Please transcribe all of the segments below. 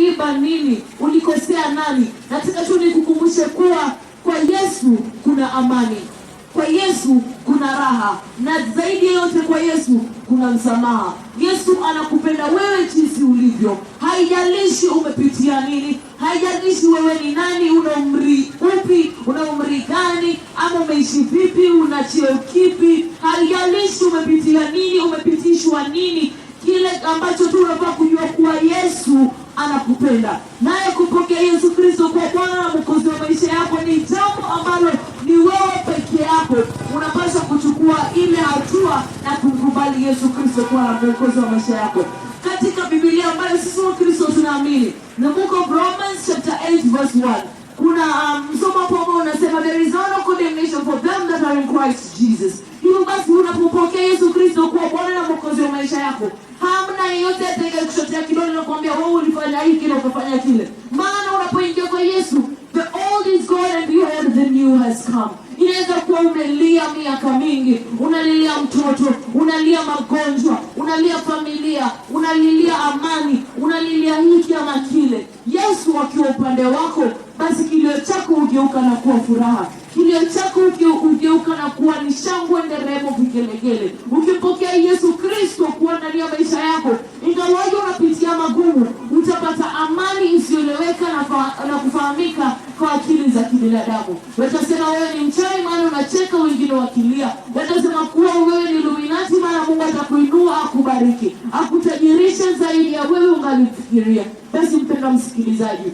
Iba nini? Ulikosea nani? Nataka tu nikukumbushe kuwa kwa Yesu kuna amani. Kwa Yesu kuna raha. Na zaidi ya yote kwa Yesu kuna msamaha. Yesu anakupenda wewe jinsi ulivyo. Haijalishi umepitia nini. Haijalishi wewe ni nani, una umri upi, una umri gani, ama umeishi vipi, una cheo kipi. Haijalishi umepitia nini, umepitishwa nini. Kile ambacho tu unafaa kujua kuwa Yesu anakupenda. Naye kupokea Yesu Kristo kwa Bwana na Mwokozi wa maisha yako ni jambo ambalo ni wewe peke yako unapaswa kuchukua ile hatua na kumkubali Yesu Kristo kwa Mwokozi wa maisha yako. Katika Biblia ambayo sisi wa Kristo tunaamini, the book of Romans chapter 8 verse 1, kuna msomo hapo unasema there is no condemnation for them that are in Christ Jesus. Hivyo basi unapopokea Yesu Kristo kwa Bwana na Mwokozi wa maisha yako, hamna yeyote atakayekushotea kidole na kuambia wewe ulifanya hiki na ukafanya kile. Maana unapoingia kwa Yesu, the old is gone and behold the new has come. Inaweza kuwa umelia miaka mingi, unalilia mtoto, unalia magonjwa, unalia familia, unalilia amani, unalilia hiki ama kile. Yesu akiwa upande wako, basi kilio chako ugeuka na kuwa furaha. Kilio chako ugeuka na kuwa ni shangwe, nderemo, vigelegele. Ukipokea Yesu Kristo kuwa ndani ya maisha yako, ingawaje unapitia magumu, utapata amani isiyoeleweka na kufahamika kwa akili za kibinadamu. Watasema wewe ni mchawi maana unacheka wengine wakilia. Watasema kuwa wewe ni Illuminati maana Mungu atakuinua, akubariki, akutajirisha zaidi ya wewe ungalifikiria. Basi mpendwa msikilizaji,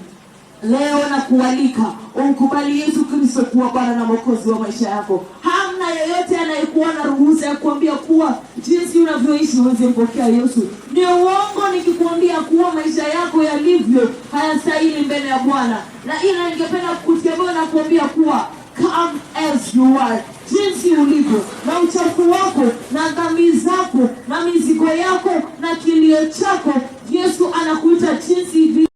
leo na kualika umkubali Yesu Kristo kuwa Bwana na Mwokozi wa maisha yako. Hamna yeyote anayekuwa na ruhusa ya kuambia kuwa jinsi unavyoishi uweze kupokea Yesu. Ni uongo nikikwambia kuwa maisha yako yalivyo hayastahili mbele ya Bwana. Na ila ningependa kukutia moyo na kuambia kuwa come as you are, jinsi ulivyo, na uchafu wako na dhambi zako na mizigo yako na kilio chako, Yesu anakuita jinsi